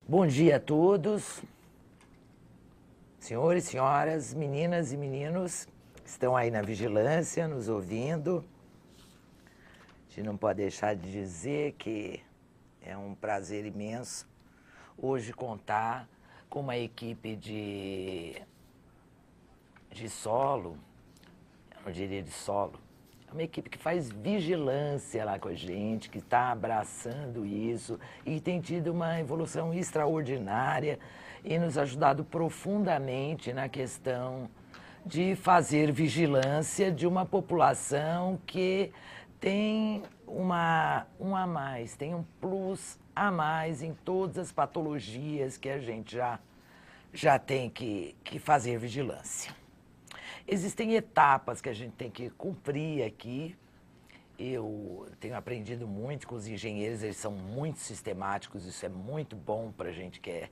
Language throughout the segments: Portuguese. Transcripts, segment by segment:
Bom dia a todos, senhores, senhoras, meninas e meninos que estão aí na vigilância, nos ouvindo. A gente não pode deixar de dizer que é um prazer imenso hoje contar com uma equipe de solo, eu não diria de solo, é uma equipe que faz vigilância lá com a gente, que está abraçando isso e tem tido uma evolução extraordinária e nos ajudado profundamente na questão de fazer vigilância de uma população que tem um a mais, tem um plus a mais em todas as patologias que a gente já tem que fazer vigilância. Existem etapas que a gente tem que cumprir aqui. Eu tenho aprendido muito com os engenheiros, eles são muito sistemáticos, isso é muito bom para a gente que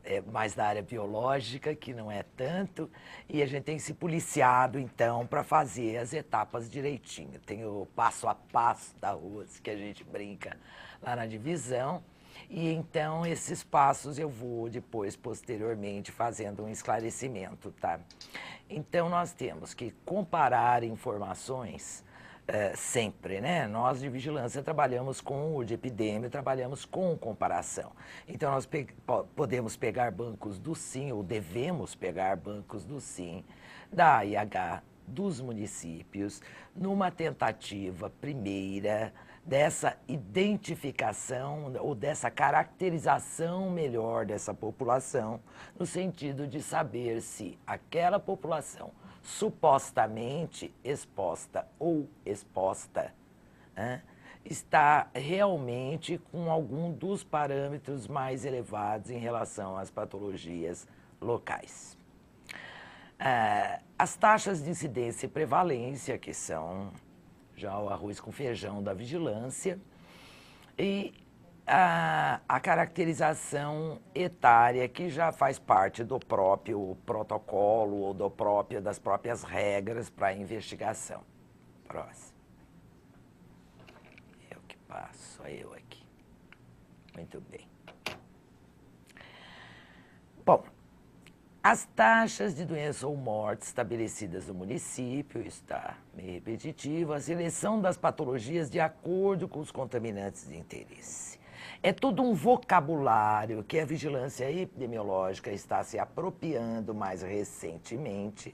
é mais da área biológica, que não é tanto, e a gente tem se policiado, então, para fazer as etapas direitinho. Tem o passo a passo da Rose, que a gente brinca lá na divisão, e então esses passos eu vou depois, posteriormente, fazendo um esclarecimento, tá? Então, nós temos que comparar informações sempre, né? Nós de vigilância trabalhamos com o de epidemia, trabalhamos com comparação. Então, nós podemos pegar bancos do SIM, ou devemos pegar bancos do SIM, da AIH, dos municípios, numa tentativa primeira dessa identificação ou dessa caracterização melhor dessa população, no sentido de saber se aquela população supostamente exposta ou exposta, né, está realmente com algum dos parâmetros mais elevados em relação às patologias locais. As taxas de incidência e prevalência, que são já o arroz com feijão da vigilância, e a caracterização etária, que já faz parte do próprio protocolo ou das próprias regras para a investigação. Próximo. Eu que passo, só eu aqui. Muito bem. Bom, as taxas de doença ou morte estabelecidas no município, está meio repetitivo, a seleção das patologias de acordo com os contaminantes de interesse. É todo um vocabulário que a vigilância epidemiológica está se apropriando mais recentemente,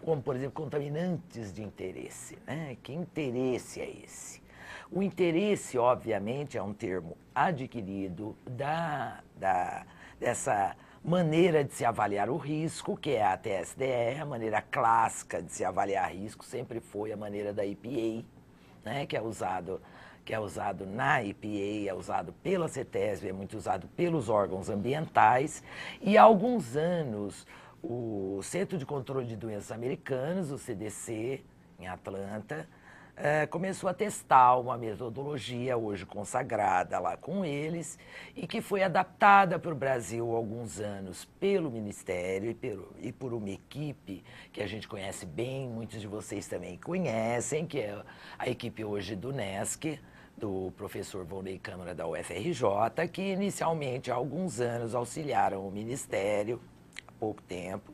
como, por exemplo, contaminantes de interesse, né? Que interesse é esse? O interesse, obviamente, é um termo adquirido dessa maneira de se avaliar o risco, que é a TSDR, a maneira clássica de se avaliar risco, sempre foi a maneira da EPA, né, que é usado na EPA, é usado pela CETESB, é muito usado pelos órgãos ambientais, e há alguns anos o Centro de Controle de Doenças Americanos, o CDC, em Atlanta, começou a testar uma metodologia hoje consagrada lá com eles e que foi adaptada para o Brasil há alguns anos pelo Ministério e por uma equipe que a gente conhece bem, muitos de vocês também conhecem, que é a equipe hoje do NESC, do professor Volney Câmara da UFRJ, que inicialmente há alguns anos auxiliaram o Ministério, há pouco tempo,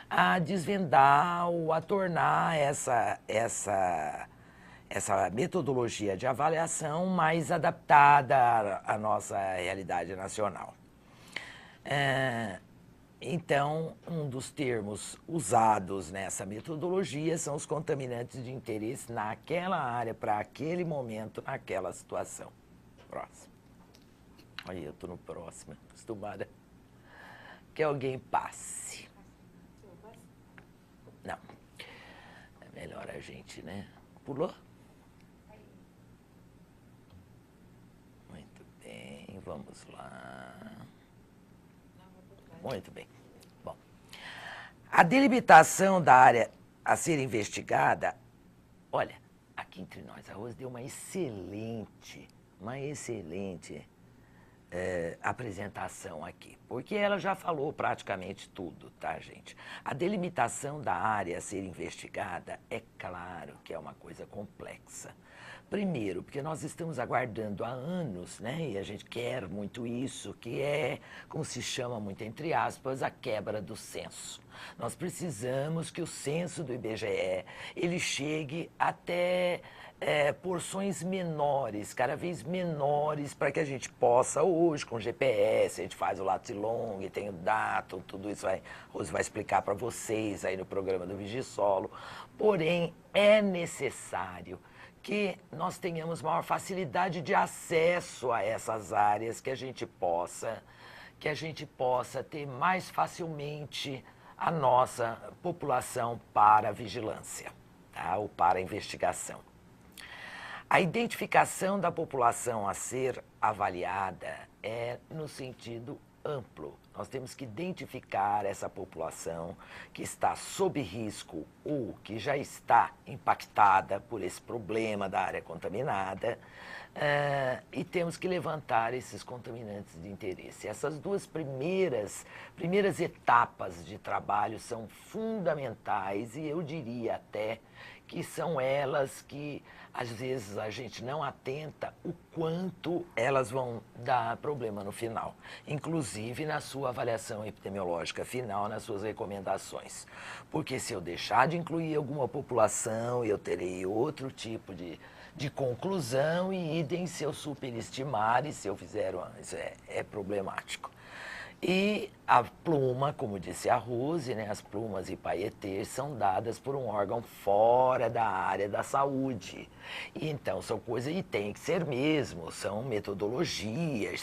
a desvendar ou a tornar essa metodologia de avaliação mais adaptada à nossa realidade nacional. Então, um dos termos usados nessa metodologia são os contaminantes de interesse naquela área, para aquele momento, naquela situação. Próximo. Olha, eu estou no próximo, acostumada. Que alguém passe. Não. É melhor a gente, né? Pulou? Muito bem, vamos lá. Muito bem. Bom, a delimitação da área a ser investigada, olha, aqui entre nós, a Rose deu uma excelente apresentação aqui, porque ela já falou praticamente tudo, tá, gente? A delimitação da área a ser investigada é claro que é uma coisa complexa. Primeiro, porque nós estamos aguardando há anos, né, e a gente quer muito isso, que é, como se chama muito entre aspas, a quebra do censo. Nós precisamos que o censo do IBGE, ele chegue até porções menores, cada vez menores, para que a gente possa hoje, com GPS, a gente faz o Latilong, tem o Datum, tudo isso a Rose vai explicar para vocês aí no programa do Vigisolo. Porém, é necessário que nós tenhamos maior facilidade de acesso a essas áreas, que a gente possa ter mais facilmente a nossa população para a vigilância, tá? Ou para a investigação. A identificação da população a ser avaliada é no sentido amplo. Nós temos que identificar essa população que está sob risco ou que já está impactada por esse problema da área contaminada, e temos que levantar esses contaminantes de interesse. Essas duas primeiras etapas de trabalho são fundamentais e eu diria até que são elas que às vezes a gente não atenta o quanto elas vão dar problema no final, inclusive na sua avaliação epidemiológica final, nas suas recomendações. Porque se eu deixar de incluir alguma população, eu terei outro tipo de conclusão e idem se eu superestimar e se eu fizer isso é problemático. E a pluma, como disse a Rose, né, as plumas e paetês são dadas por um órgão fora da área da saúde. E então são coisas, e tem que ser mesmo, são metodologias,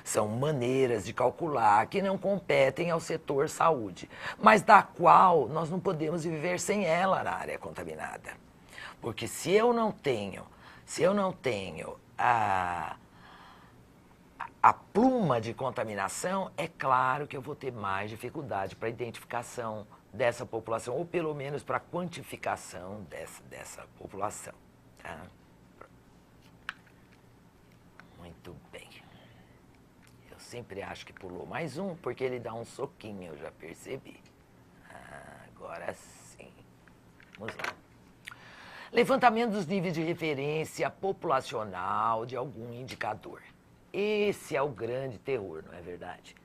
são maneiras de calcular que não competem ao setor saúde, mas da qual nós não podemos viver sem ela na área contaminada. Porque se eu não tenho a pluma de contaminação, é claro que eu vou ter mais dificuldade para a identificação dessa população, ou pelo menos para a quantificação dessa população. Tá? Muito bem. Eu sempre acho que pulou mais um, porque ele dá um soquinho, eu já percebi. Agora sim. Vamos lá. Levantamento dos níveis de referência populacional de algum indicador. Esse é o grande terror, não é verdade?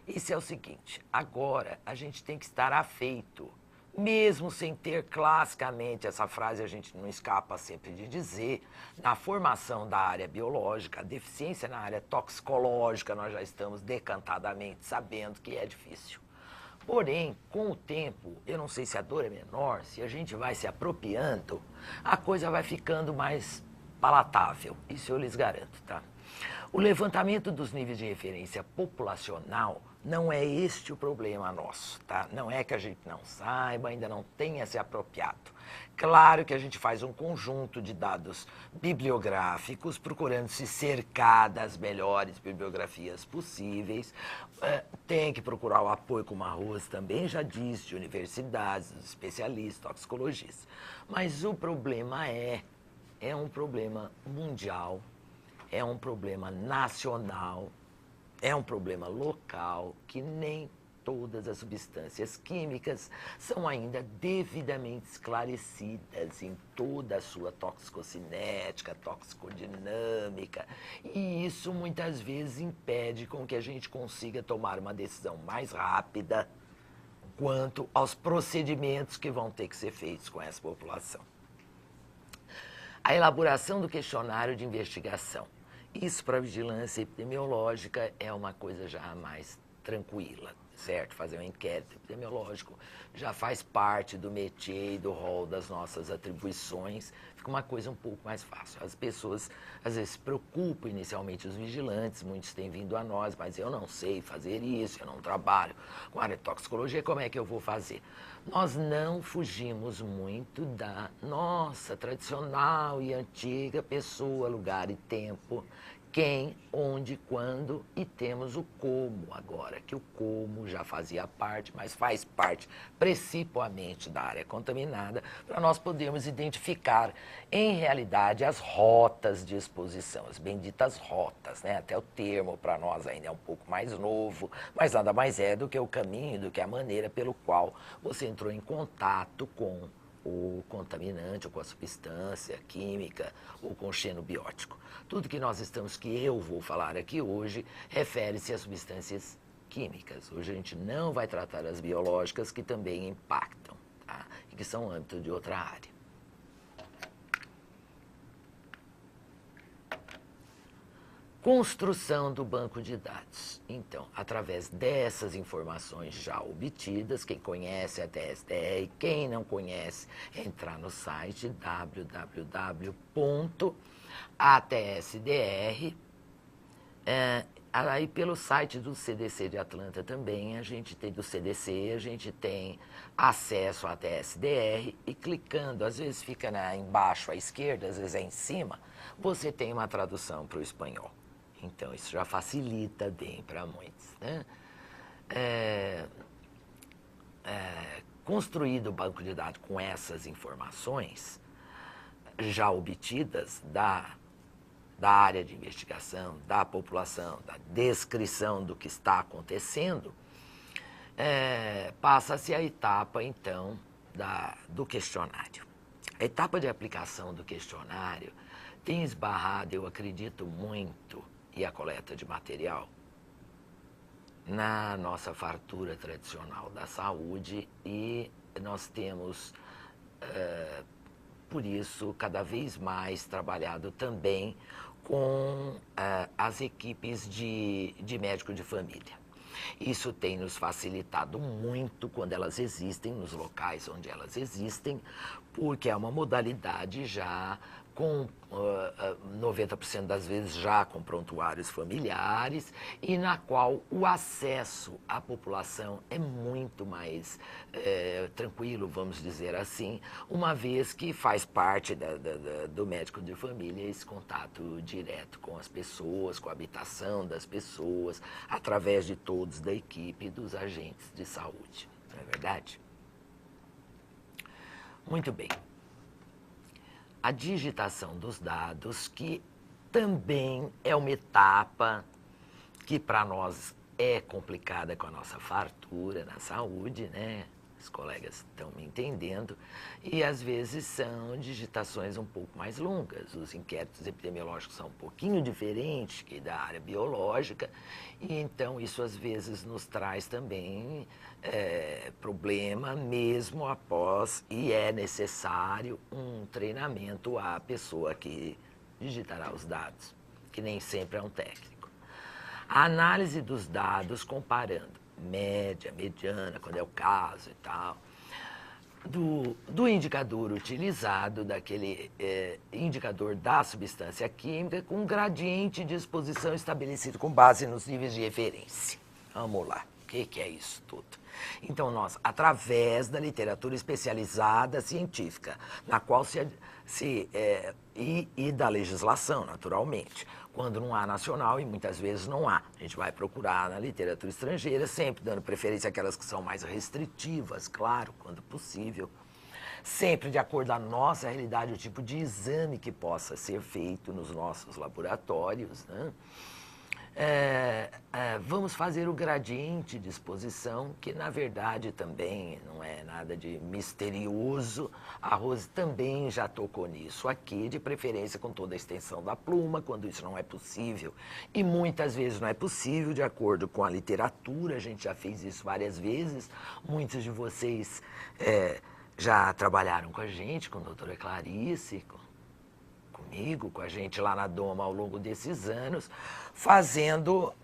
Esse é o seguinte, agora a gente tem que estar afeito, mesmo sem ter classicamente, essa frase a gente não escapa sempre de dizer, na formação da área biológica, a deficiência na área toxicológica, nós já estamos decantadamente sabendo que é difícil. Porém, com o tempo, eu não sei se a dor é menor, se a gente vai se apropriando, a coisa vai ficando mais palatável, isso eu lhes garanto, tá? O levantamento dos níveis de referência populacional não é este o problema nosso, tá? Não é que a gente não saiba, ainda não tenha se apropriado. Claro que a gente faz um conjunto de dados bibliográficos, procurando se cercar das melhores bibliografias possíveis. Tem que procurar o apoio, como a Rose também já disse, de universidades, dos especialistas, toxicologistas. Mas o problema é um problema mundial, é um problema nacional, é um problema local, que nem todas as substâncias químicas são ainda devidamente esclarecidas em toda a sua toxicocinética, toxicodinâmica, e isso muitas vezes impede com que a gente consiga tomar uma decisão mais rápida quanto aos procedimentos que vão ter que ser feitos com essa população. A elaboração do questionário de investigação. Isso para a vigilância epidemiológica é uma coisa já mais tranquila, certo? Fazer um inquérito epidemiológico já faz parte do métier e do rol das nossas atribuições, fica uma coisa um pouco mais fácil. As pessoas às vezes se preocupam, inicialmente os vigilantes, muitos têm vindo a nós, mas eu não sei fazer isso, eu não trabalho com área de toxicologia, como é que eu vou fazer? Nós não fugimos muito da nossa tradicional e antiga pessoa, lugar e tempo, quem, onde, quando, e temos o como agora, que o como já fazia parte, mas faz parte principalmente da área contaminada, para nós podermos identificar, em realidade, as rotas de exposição, as benditas rotas, né? Até o termo para nós ainda é um pouco mais novo, mas nada mais é do que o caminho, do que a maneira pelo qual você entrou em contato com o contaminante, ou com a substância química, ou com o xenobiótico. Tudo que eu vou falar aqui hoje, refere-se a substâncias químicas. Hoje a gente não vai tratar as biológicas, que também impactam, tá? E que são âmbito de outra área. Construção do banco de dados. Então, através dessas informações já obtidas, quem conhece a TSDR, quem não conhece, entrar no site www.atsdr. Aí pelo site do CDC de Atlanta também, a gente tem acesso à TSDR e clicando, às vezes fica embaixo à esquerda, às vezes é em cima, você tem uma tradução para o espanhol. Então, isso já facilita bem para muitos, né? Construído o banco de dados com essas informações já obtidas da área de investigação, da população, da descrição do que está acontecendo, passa-se a etapa, então, do questionário. A etapa de aplicação do questionário tem esbarrado, eu acredito muito, e a coleta de material na nossa fartura tradicional da saúde, e nós temos, por isso, cada vez mais trabalhado também com as equipes de médico de família. Isso tem nos facilitado muito quando elas existem, nos locais onde elas existem, porque é uma modalidade já com 90% das vezes já com prontuários familiares, e na qual o acesso à população é muito mais tranquilo, vamos dizer assim, uma vez que faz parte do médico de família esse contato direto com as pessoas, com a habitação das pessoas, através de todos da equipe e dos agentes de saúde, não é verdade? Muito bem. A digitação dos dados, que também é uma etapa que para nós é complicada com a nossa fartura na saúde, né? Os colegas estão me entendendo, e às vezes são digitações um pouco mais longas. Os inquéritos epidemiológicos são um pouquinho diferentes que da área biológica, e então isso às vezes nos traz também problema mesmo após, e é necessário um treinamento à pessoa que digitará os dados, que nem sempre é um técnico. A análise dos dados comparando média, mediana, quando é o caso e tal, do indicador utilizado, daquele indicador da substância química, com um gradiente de exposição estabelecido com base nos níveis de referência. Vamos lá, o que é isso tudo? Então, nós, através da literatura especializada científica, na qual e da legislação, naturalmente, quando não há nacional, e muitas vezes não há. A gente vai procurar na literatura estrangeira, sempre dando preferência àquelas que são mais restritivas, claro, quando possível. Sempre de acordo com a nossa realidade, o tipo de exame que possa ser feito nos nossos laboratórios, né? Vamos fazer o gradiente de exposição, que na verdade também não é nada de misterioso. A Rose também já tocou nisso aqui, de preferência com toda a extensão da pluma, quando isso não é possível. E muitas vezes não é possível, de acordo com a literatura, a gente já fez isso várias vezes. Muitos de vocês já trabalharam com a gente, com a doutora Clarice, comigo, com a gente lá na Doma ao longo desses anos, fazendo,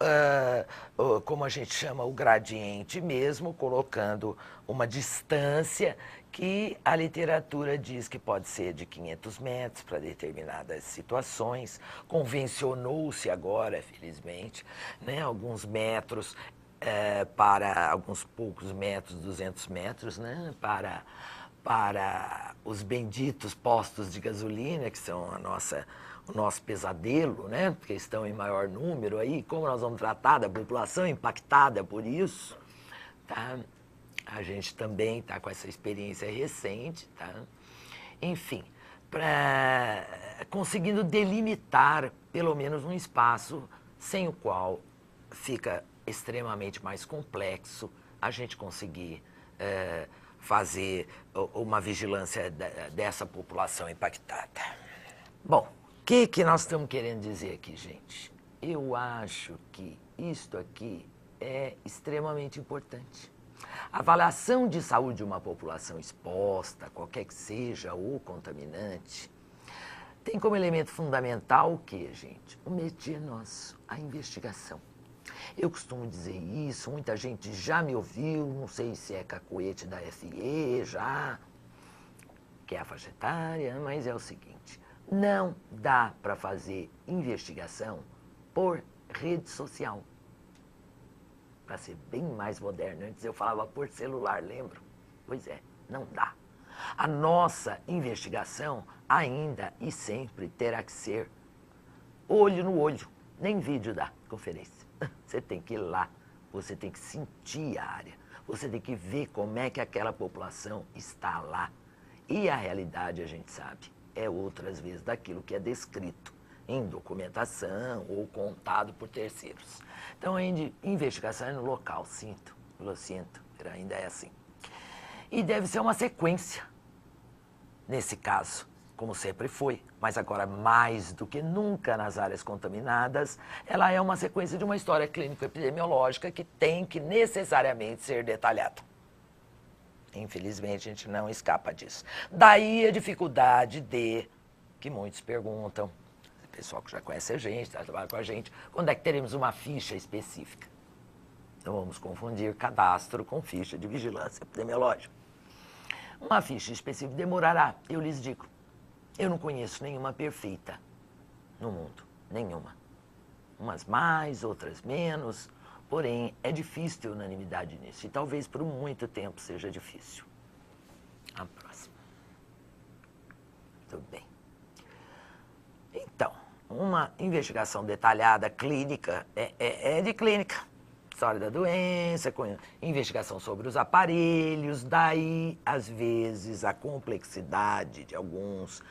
como a gente chama, o gradiente mesmo, colocando uma distância que a literatura diz que pode ser de 500 metros para determinadas situações. Convencionou-se agora, felizmente, né, alguns metros para alguns poucos metros, 200 metros, né, para os benditos postos de gasolina, que são o nosso pesadelo, né? Porque estão em maior número aí, como nós vamos tratar da população impactada por isso, tá? A gente também está com essa experiência recente, tá? Enfim, conseguindo delimitar pelo menos um espaço sem o qual fica extremamente mais complexo a gente conseguir fazer uma vigilância dessa população impactada. Bom, o que nós estamos querendo dizer aqui, gente? Eu acho que isto aqui é extremamente importante. A avaliação de saúde de uma população exposta, qualquer que seja o contaminante, tem como elemento fundamental o quê, gente? O métier nosso, a investigação. Eu costumo dizer isso, muita gente já me ouviu, não sei se é cacuete da FE já, que é a faixa etária, mas é o seguinte, não dá para fazer investigação por rede social. Para ser bem mais moderno, antes eu falava por celular, lembro? Pois é, não dá. A nossa investigação ainda e sempre terá que ser olho no olho, nem vídeo da conferência. Você tem que ir lá, você tem que sentir a área, você tem que ver como é que aquela população está lá. E a realidade, a gente sabe, é outras vezes daquilo que é descrito em documentação ou contado por terceiros. Então, a investigação é no local, sinto, ainda é assim. E deve ser uma sequência, nesse caso, como sempre foi, mas agora mais do que nunca nas áreas contaminadas, ela é uma sequência de uma história clínico-epidemiológica que tem que necessariamente ser detalhada. Infelizmente, a gente não escapa disso. Daí a dificuldade que muitos perguntam, o pessoal que já conhece a gente, trabalha com a gente, quando é que teremos uma ficha específica? Não vamos confundir cadastro com ficha de vigilância epidemiológica. Uma ficha específica demorará, eu lhes digo. Eu não conheço nenhuma perfeita no mundo, nenhuma. Umas mais, outras menos, porém é difícil ter unanimidade nisso e talvez por muito tempo seja difícil. A próxima. Tudo bem. Então, uma investigação detalhada clínica é de clínica. História da doença, investigação sobre os aparelhos, daí, às vezes, a complexidade de alguns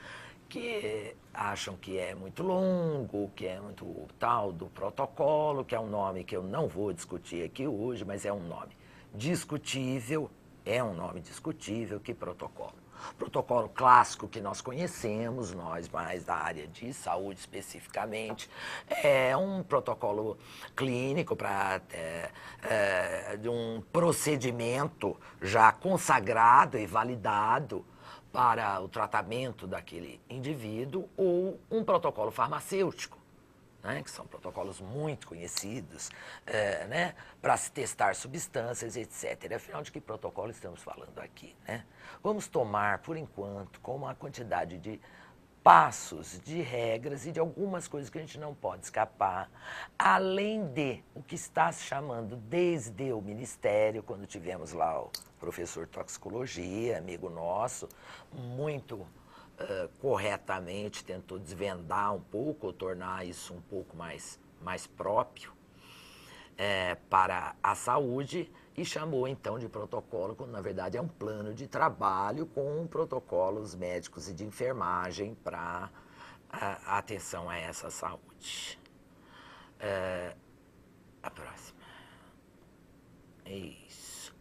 que acham que é muito longo, que é muito tal do protocolo, que é um nome que eu não vou discutir aqui hoje, mas é um nome discutível, que protocolo. Protocolo clássico que nós conhecemos, nós mais da área de saúde especificamente, é um protocolo clínico de um procedimento já consagrado e validado para o tratamento daquele indivíduo ou um protocolo farmacêutico, né, que são protocolos muito conhecidos, né, para se testar substâncias, etc. Afinal, de que protocolo estamos falando aqui? Né? Vamos tomar, por enquanto, como a quantidade de passos, de regras e de algumas coisas que a gente não pode escapar, além de o que está se chamando desde o Ministério, quando tivemos lá o professor de toxicologia, amigo nosso, muito corretamente tentou desvendar um pouco, ou tornar isso um pouco mais próprio para a saúde e chamou então de protocolo, quando na verdade é um plano de trabalho com protocolos médicos e de enfermagem para atenção a essa saúde. A próxima. Isso.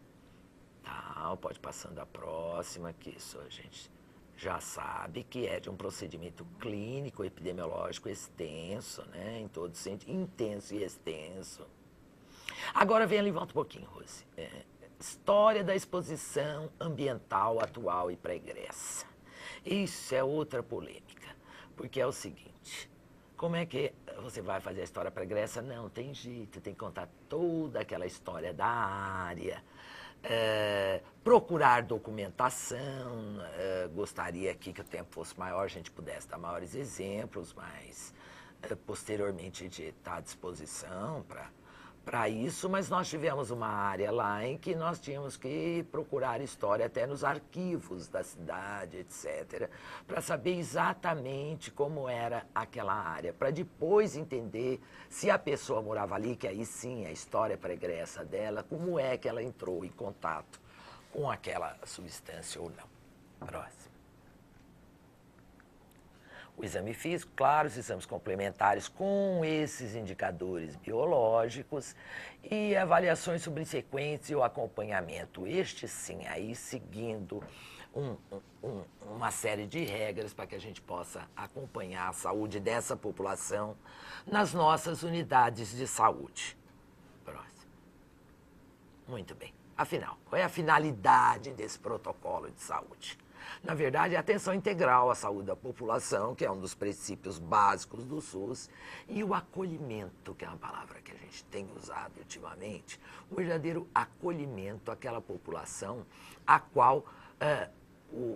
Tá, pode passando a próxima, que isso a gente já sabe que é de um procedimento clínico epidemiológico extenso, né, em todo sentido, intenso e extenso. Agora vem ali, volta um pouquinho, Rose. História da exposição ambiental atual e pregressa. Isso é outra polêmica, porque é o seguinte, como é que você vai fazer a história pregressa? Não, tem jeito, tem que contar toda aquela história da área, procurar documentação, gostaria aqui que o tempo fosse maior, a gente pudesse dar maiores exemplos, mas posteriormente a gente está à disposição para para isso, mas nós tivemos uma área lá em que nós tínhamos que procurar história até nos arquivos da cidade, etc., para saber exatamente como era aquela área, para depois entender se a pessoa morava ali, que aí sim a história pregressa dela, como é que ela entrou em contato com aquela substância ou não. Próximo. O exame físico, claro, os exames complementares com esses indicadores biológicos e avaliações subsequentes e o acompanhamento. Este sim, aí seguindo uma série de regras para que a gente possa acompanhar a saúde dessa população nas nossas unidades de saúde. Próximo. Muito bem. Afinal, qual é a finalidade desse protocolo de saúde? Na verdade, a atenção integral à saúde da população, que é um dos princípios básicos do SUS, e o acolhimento, que é uma palavra que a gente tem usado ultimamente, o verdadeiro acolhimento àquela população a qual,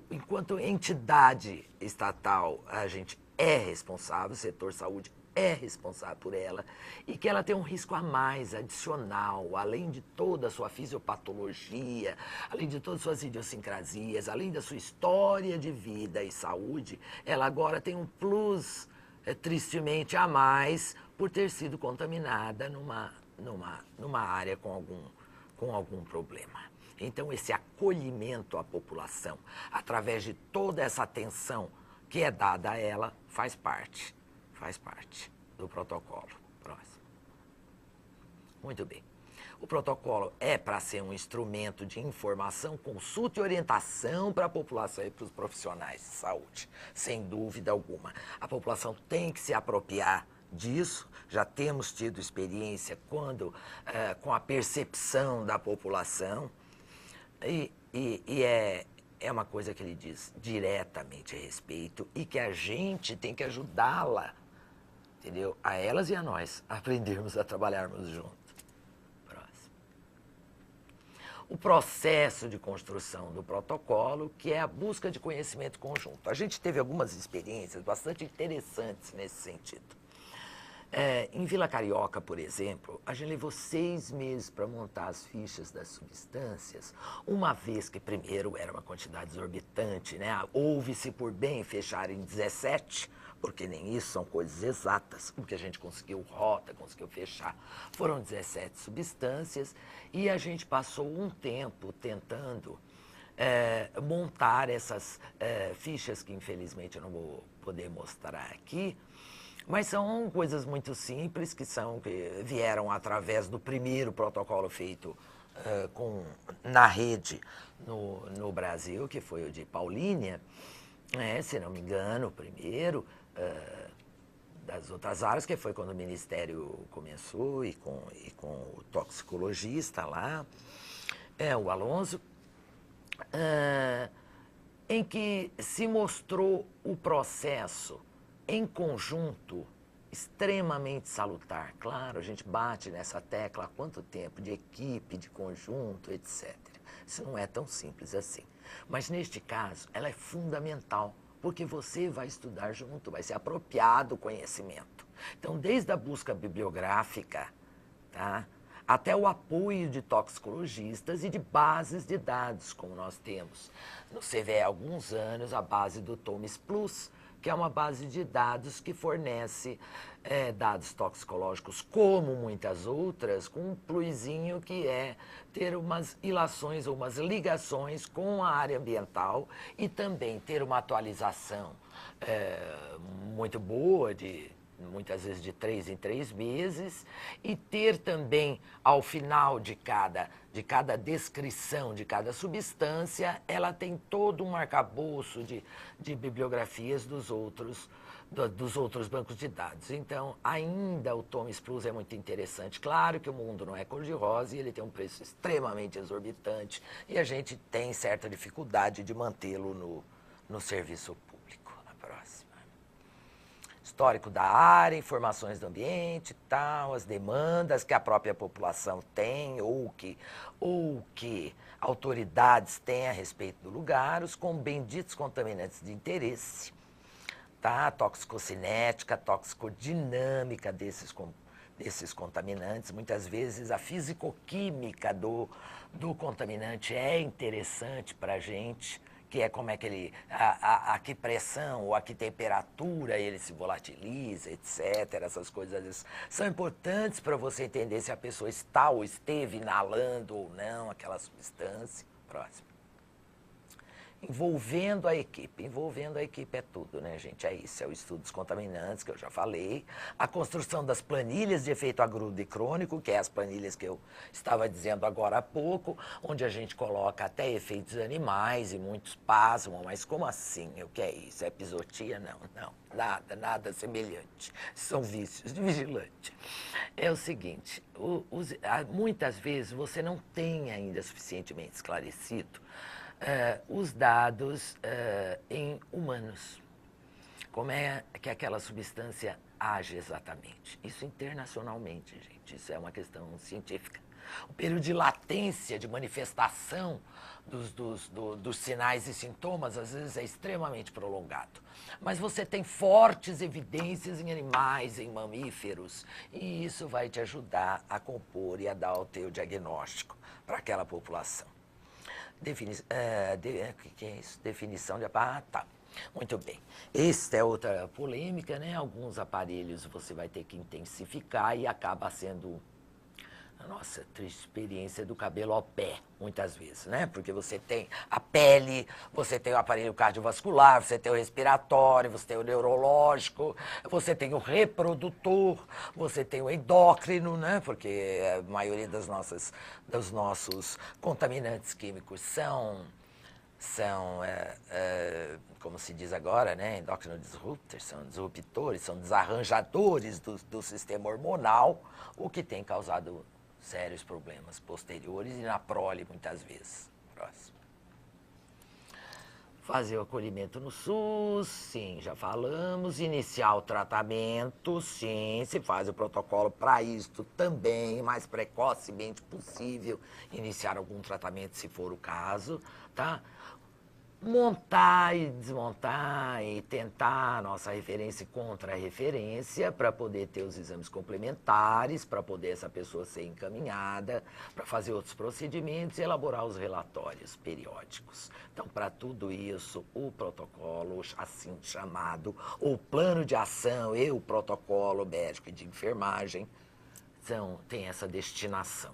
enquanto entidade estatal, a gente é responsável, o setor saúde é responsável por ela, e que ela tem um risco a mais, adicional, além de toda a sua fisiopatologia, além de todas as suas idiosincrasias, além da sua história de vida e saúde, ela agora tem um plus, tristemente, a mais, por ter sido contaminada numa área com algum problema. Então, esse acolhimento à população, através de toda essa atenção que é dada a ela, faz parte do protocolo. Próximo. Muito bem. O protocolo é para ser um instrumento de informação, consulta e orientação para a população e para os profissionais de saúde, sem dúvida alguma. A população tem que se apropriar disso, já temos tido experiência com a percepção da população, é uma coisa que ele diz diretamente a respeito e que a gente tem que ajudá-la, entendeu? A elas e a nós aprendermos a trabalharmos juntos. Próximo. O processo de construção do protocolo, que é a busca de conhecimento conjunto. A gente teve algumas experiências bastante interessantes nesse sentido. Em Vila Carioca, por exemplo, a gente levou 6 meses para montar as fichas das substâncias, uma vez que primeiro era uma quantidade exorbitante, né? Houve-se por bem fechar em 17, porque nem isso são coisas exatas, o que a gente conseguiu conseguiu fechar, foram 17 substâncias, e a gente passou um tempo tentando montar essas fichas, que infelizmente eu não vou poder mostrar aqui, mas são coisas muito simples, que vieram através do primeiro protocolo feito na rede no Brasil, que foi o de Paulínia, se não me engano, o primeiro das outras áreas, que foi quando o Ministério começou e com o toxicologista lá, o Alonso, em que se mostrou o processo em conjunto extremamente salutar. Claro, a gente bate nessa tecla há quanto tempo, de equipe, de conjunto, etc. Isso não é tão simples assim. Mas neste caso, ela é fundamental, porque você vai estudar junto, vai se apropriar do conhecimento. Então, desde a busca bibliográfica, tá, até o apoio de toxicologistas e de bases de dados, como nós temos no CVE há alguns anos, a base do TOMIS Plus, que é uma base de dados que fornece dados toxicológicos, como muitas outras, com um plusinho que é ter umas ilações ou umas ligações com a área ambiental e também ter uma atualização muito boa, muitas vezes de 3 em 3 meses, e ter também, ao final de cada descrição de cada substância, ela tem todo um arcabouço de bibliografias dos outros bancos de dados. Então, ainda o TOMIS Plus é muito interessante. Claro que o mundo não é cor-de-rosa e ele tem um preço extremamente exorbitante e a gente tem certa dificuldade de mantê-lo no serviço público. A próxima. Histórico da área, informações do ambiente, tal, as demandas que a própria população tem ou que autoridades têm a respeito do lugar, os benditos contaminantes de interesse, tá? Toxicocinética, toxicodinâmica desses desses contaminantes. Muitas vezes a fisicoquímica do contaminante é interessante para a gente, que é como é que ele, a que pressão ou a que temperatura ele se volatiliza, etc. Essas coisas são importantes para você entender se a pessoa está ou esteve inalando ou não aquela substância. Próximo. Envolvendo a equipe é tudo, né, gente? É isso, é o estudo dos contaminantes, que eu já falei, a construção das planilhas de efeito agudo e crônico, que é as planilhas que eu estava dizendo agora há pouco, onde a gente coloca até efeitos animais e muitos pasmam, mas como assim? O que é isso? É epizotia? Não, nada semelhante. São vícios de vigilante. É o seguinte, muitas vezes você não tem ainda suficientemente esclarecido os dados em humanos. Como é que aquela substância age exatamente? Isso internacionalmente, gente, isso é uma questão científica. O período de latência, de manifestação dos sinais e sintomas, às vezes é extremamente prolongado. Mas você tem fortes evidências em animais, em mamíferos, e isso vai te ajudar a compor e a dar o teu diagnóstico para aquela população. Que é isso? Definição de... Ah, tá. Muito bem. Esta é outra polêmica, né? Alguns aparelhos você vai ter que intensificar e acaba sendo a nossa triste experiência do cabelo ao pé, muitas vezes, né? Porque você tem a pele, você tem o aparelho cardiovascular, você tem o respiratório, você tem o neurológico, você tem o reprodutor, você tem o endócrino, né? Porque a maioria dos nossos contaminantes químicos são como se diz agora, né, endócrino disruptors, são disruptores, são desarranjadores do sistema hormonal, o que tem causado sérios problemas posteriores e na prole, muitas vezes. Próximo. Fazer o acolhimento no SUS, sim, já falamos. Iniciar o tratamento, sim, se faz o protocolo para isto também, mais precocemente possível, iniciar algum tratamento se for o caso, tá? Montar e desmontar e tentar a nossa referência e contra-referência para poder ter os exames complementares, para poder essa pessoa ser encaminhada, para fazer outros procedimentos e elaborar os relatórios periódicos. Então, para tudo isso, o protocolo, assim chamado, o plano de ação e o protocolo médico e de enfermagem tem essa destinação.